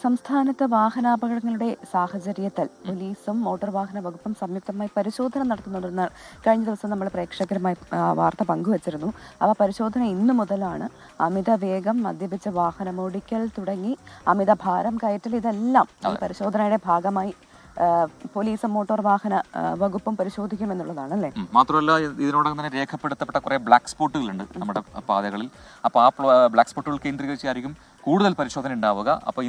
സംസ്ഥാനത്ത് വാഹനാപകടങ്ങളുടെ സാഹചര്യത്തിൽ പോലീസും മോട്ടോർ വാഹന വകുപ്പും സംയുക്തമായി പരിശോധന നടത്തുന്നുണ്ടെന്ന് കഴിഞ്ഞ ദിവസം നമ്മൾ പ്രേക്ഷകരുമായി വാർത്ത പങ്കുവച്ചിരുന്നു. പരിശോധന ഇന്നു മുതലാണ്. അമിത വേഗം, മദ്യപിച്ച വാഹനമോടിക്കൽ തുടങ്ങി അമിത ഭാരം കയറ്റൽ ഇതെല്ലാം ഈ പരിശോധനയുടെ ഭാഗമായി പോലീസും മോട്ടോർ വാഹന വകുപ്പും പരിശോധിക്കുമെന്നുള്ളതാണ് അല്ലേ? മാത്രമല്ല, ഇതിനോടകം തന്നെ രേഖപ്പെടുത്തപ്പെട്ട കുറെ ബ്ലാക്ക് സ്പോട്ടുകളുണ്ട് നമ്മുടെ പാതകളിൽ. അപ്പോൾ ആ ബ്ലാക്ക് സ്പോട്ടുകൾ കേന്ദ്രീകരിച്ചായിരിക്കും കൂടുതൽ പരിശോധന ഉണ്ടാവുക. അപ്പോൾ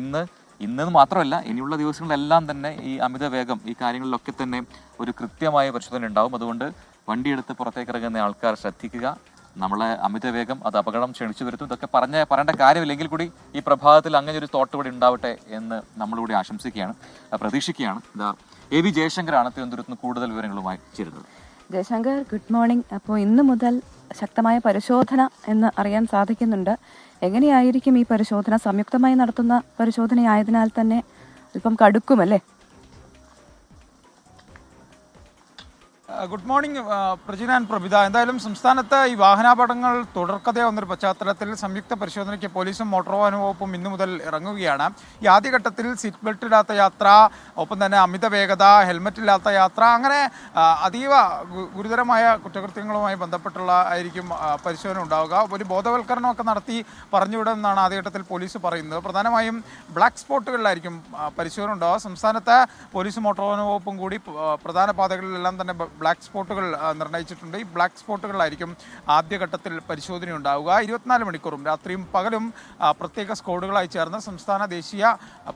ഇന്ന് മാത്രമല്ല, ഇനിയുള്ള ദിവസങ്ങളിലെല്ലാം തന്നെ ഈ അമിത വേഗം, ഈ കാര്യങ്ങളിലൊക്കെ തന്നെ ഒരു കൃത്യമായ പരിശോധന ഉണ്ടാവും. അതുകൊണ്ട് വണ്ടിയെടുത്ത് പുറത്തേക്ക് ഇറങ്ങുന്ന ആൾക്കാർ ശ്രദ്ധിക്കുക. നമ്മളെ അമിതവേഗം അത് അപകടം ക്ഷണിച്ചു വരുത്തും. ഇതൊക്കെ പറയേണ്ട കാര്യമില്ലെങ്കിൽ കൂടി ഈ പ്രഭാതത്തിൽ അങ്ങനെ ഒരു തോട്ട് കൂടി ഉണ്ടാവട്ടെ എന്ന് നമ്മളിവിടെ ആശംസിക്കുകയാണ്, പ്രതീക്ഷിക്കുകയാണ്. AV ജയശങ്കറാണ് തിരുവനന്തപുരത്ത് നിന്ന് കൂടുതൽ വിവരങ്ങളുമായി ചേരുന്നത്. Jaishankar, good morning. അപ്പോൾ ഇന്ന് മുതൽ ശക്തമായ പരിശോധന എന്ന് അറിയാൻ സാധിക്കുന്നുണ്ട്. എങ്ങനെയായിരിക്കും ഈ പരിശോധന? സംയുക്തമായി നടത്തുന്ന പരിശോധനയായതിനാൽ തന്നെ അല്പം കടുക്കുമല്ലേ? Good morning Prajina and Prabhita. എന്തായാലും സംസ്ഥാനത്ത് ഈ വാഹനാപകടങ്ങൾ തുടർക്കഥയാവുന്നൊരു പശ്ചാത്തലത്തിൽ സംയുക്ത പരിശോധനയ്ക്ക് പോലീസും മോട്ടോർ വാഹന വകുപ്പും ഇന്നു മുതൽ ഇറങ്ങുകയാണ്. ഈ ആദ്യഘട്ടത്തിൽ സീറ്റ് ബെൽറ്റ് ഇല്ലാത്ത യാത്ര, ഒപ്പം തന്നെ അമിത വേഗത, ഹെൽമറ്റ് ഇല്ലാത്ത യാത്ര, അങ്ങനെ അതീവ ഗുരുതരമായ കുറ്റകൃത്യങ്ങളുമായി ബന്ധപ്പെട്ടുള്ള ആയിരിക്കും പരിശോധന ഉണ്ടാവുക. ഒരു ബോധവൽക്കരണമൊക്കെ നടത്തി പറഞ്ഞുവിടുമെന്നാണ് ആദ്യഘട്ടത്തിൽ പോലീസ് പറയുന്നത്. പ്രധാനമായും ബ്ലാക്ക് സ്പോട്ടുകളിലായിരിക്കും പരിശോധന ഉണ്ടാവുക. സംസ്ഥാനത്ത് പോലീസും മോട്ടോർ വാഹന വകുപ്പും കൂടി പ്രധാന പാതകളിലെല്ലാം തന്നെ ബ്ലാക്ക് സ്പോട്ടുകൾ നിർണ്ണയിച്ചിട്ടുണ്ട്. ഈ ബ്ലാക്ക് സ്പോട്ടുകളിലായിരിക്കും ആദ്യഘട്ടത്തിൽ പരിശോധന ഉണ്ടാവുക. 24 മണിക്കൂറും രാത്രിയും പകലും പ്രത്യേക സ്ക്വാഡുകളായി ചേർന്ന് സംസ്ഥാന ദേശീയ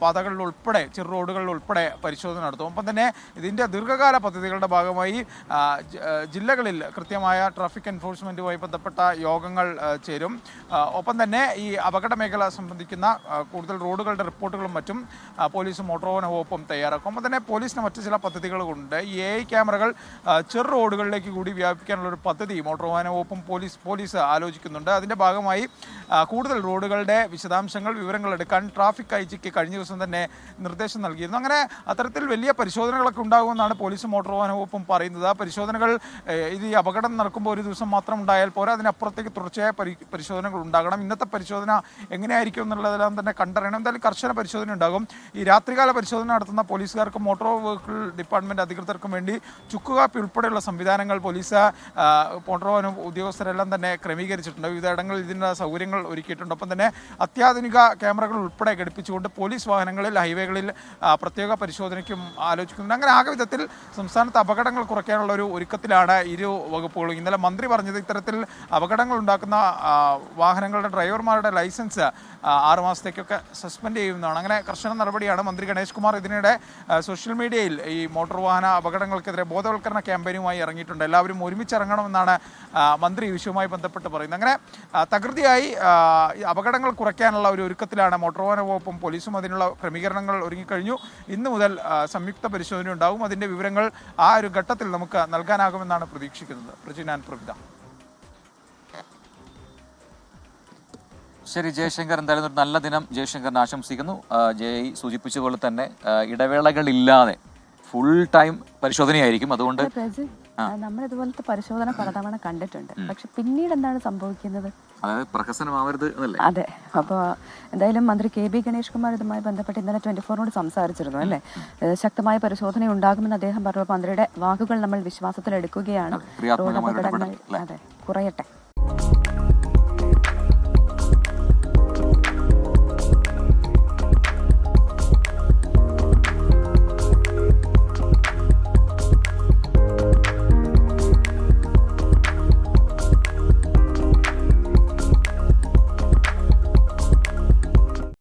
പാതകളിൽ ഉൾപ്പെടെ ചെറു റോഡുകളിൽ ഉൾപ്പെടെ പരിശോധന നടത്തും. ഒപ്പം തന്നെ ഇതിൻ്റെ ദീർഘകാല പദ്ധതികളുടെ ഭാഗമായി ജില്ലകളിൽ കൃത്യമായ ട്രാഫിക് എൻഫോഴ്സ്മെൻറ്റുമായി ബന്ധപ്പെട്ട യോഗങ്ങൾ ചേരും. ഒപ്പം തന്നെ ഈ അപകട മേഖല സംബന്ധിക്കുന്ന കൂടുതൽ റോഡുകളുടെ റിപ്പോർട്ടുകളും മറ്റും പോലീസും മോട്ടോർ വാഹന വകുപ്പും തയ്യാറാക്കും. ഒപ്പം തന്നെ പോലീസിന് മറ്റു ചില പദ്ധതികളുണ്ട്. ഈ AI ക്യാമറകൾ ചെറു റോഡുകളിലേക്ക് കൂടി വ്യാപിക്കാനുള്ളൊരു പദ്ധതി മോട്ടോർ വാഹന വകുപ്പും പോലീസ് ആലോചിക്കുന്നുണ്ട്. അതിൻ്റെ ഭാഗമായി കൂടുതൽ റോഡുകളുടെ വിവരങ്ങൾ എടുക്കാൻ ട്രാഫിക് IGക്ക് കഴിഞ്ഞ ദിവസം തന്നെ നിർദ്ദേശം നൽകിയിരുന്നു. അങ്ങനെ അത്തരത്തിൽ വലിയ പരിശോധനകളൊക്കെ ഉണ്ടാകുമെന്നാണ് പോലീസും മോട്ടോർ വാഹന വകുപ്പും പറയുന്നത്. പരിശോധനകൾ ഈ അപകടം നടക്കുമ്പോൾ ഒരു ദിവസം മാത്രം ഉണ്ടായാൽ പോരാ, അതിനപ്പുറത്തേക്ക് തുടർച്ചയായ പരിശോധനകൾ ഉണ്ടാകണം. ഇന്നത്തെ പരിശോധന എങ്ങനെയായിരിക്കും എന്നുള്ളതെല്ലാം തന്നെ കണ്ടറിയണം. എന്തായാലും കർശന പരിശോധന ഉണ്ടാകും. ഈ രാത്രികാല പരിശോധന നടത്തുന്ന പോലീസുകാർക്കും മോട്ടോർ വെഹിക്കിൾ ഡിപ്പാർട്ട്മെൻറ്റ് അധികൃതർക്കും വേണ്ടി ചുക്കുകാപ്പി ഉൾപ്പെടെയുള്ള സംവിധാനങ്ങൾ പോലീസ് മോട്ടോർ വാഹന ഉദ്യോഗസ്ഥരെല്ലാം തന്നെ ക്രമീകരിച്ചിട്ടുണ്ട്. വിവിധ ഇടങ്ങളിൽ ഇതിൻ്റെ സൗകര്യങ്ങൾ ഒരുക്കിയിട്ടുണ്ട്. ഒപ്പം തന്നെ അത്യാധുനിക ക്യാമറകൾ ഉൾപ്പെടെ ഘടിപ്പിച്ചുകൊണ്ട് പോലീസ് വാഹനങ്ങളിൽ, ഹൈവേകളിൽ പ്രത്യേക പരിശോധനയ്ക്കും ആലോചിക്കുന്നുണ്ട്. അങ്ങനെ ആകെ വിധത്തിൽ സംസ്ഥാനത്ത് അപകടങ്ങൾ കുറയ്ക്കാനുള്ള ഒരു ഒരുക്കത്തിലാണ് ഇരു വകുപ്പുകളും. ഇന്നലെ മന്ത്രി പറഞ്ഞത് ഇത്തരത്തിൽ അപകടങ്ങൾ ഉണ്ടാക്കുന്ന വാഹനങ്ങളുടെ ഡ്രൈവർമാരുടെ ലൈസൻസ് 6 മാസത്തേക്കൊക്കെ സസ്പെൻഡ് ചെയ്യുന്നതാണ്. അങ്ങനെ കർശന നടപടിയാണ്. മന്ത്രി ഗണേഷ് കുമാർ ഇതിനിടെ സോഷ്യൽ മീഡിയയിൽ ഈ മോട്ടോർ വാഹന അപകടങ്ങൾക്കെതിരെ ബോധവൽക്കരണ ക്യാമ്പയിനുമായി ഇറങ്ങിയിട്ടുണ്ട്. എല്ലാവരും ഒരുമിച്ചിറങ്ങണമെന്നാണ് മന്ത്രി വിഷയവുമായി ബന്ധപ്പെട്ട് പറയുന്നത്. അങ്ങനെ തകൃതിയായി അപകടങ്ങൾ കുറയ്ക്കാനുള്ള ഒരു ഒരുക്കത്തിലാണ് മോട്ടോർ വാഹന വകുപ്പും പോലീസും. അതിനുള്ള ക്രമീകരണങ്ങൾ ഒരുങ്ങിക്കഴിഞ്ഞു. ഇന്നു മുതൽ സംയുക്ത പരിശോധന ഉണ്ടാവും. അതിൻ്റെ വിവരങ്ങൾ ആ ഒരു ഘട്ടത്തിൽ നമുക്ക് നൽകാനാകുമെന്നാണ് പ്രതീക്ഷിക്കുന്നത്. പ്രജിന ആൻഡ് പ്രഭിത. ശരി ജയശങ്കർ, എന്തായാലും ഒരു നല്ല ദിനം ജയശങ്കറിന് ആശംസിക്കുന്നു. ജയ് സൂചിപ്പിച്ച പോലെ തന്നെ ഇടവേളകളില്ലാതെ ഫുൾ ടൈം പരിശോധനയായിരിക്കും. അതുകൊണ്ട് നമ്മൾ ഇതുപോലത്തെ പരിശോധന പലതവണ കണ്ടിട്ടുണ്ട്. പക്ഷെ പിന്നീട് എന്താണ് സംഭവിക്കുന്നത്? അതായത് പ്രഹസനമാവരുത് എന്നല്ലേ? അതെ. അപ്പോൾ എന്തായാലും മന്ത്രി KB ഗണേഷ് കുമാർ ഇതുമായി ബന്ധപ്പെട്ട് ഇന്നലെ 24നോട് സംസാരിച്ചിരുന്നു അല്ലേ? ശക്തമായ പരിശോധന ഉണ്ടാകുമെന്ന് അദ്ദേഹം പറഞ്ഞു. മന്ത്രിയുടെ വാക്കുകൾ നമ്മൾ വിശ്വാസത്തിലെടുക്കുകയാണ്. റോഡ് അപകടങ്ങൾ കുറയട്ടെ.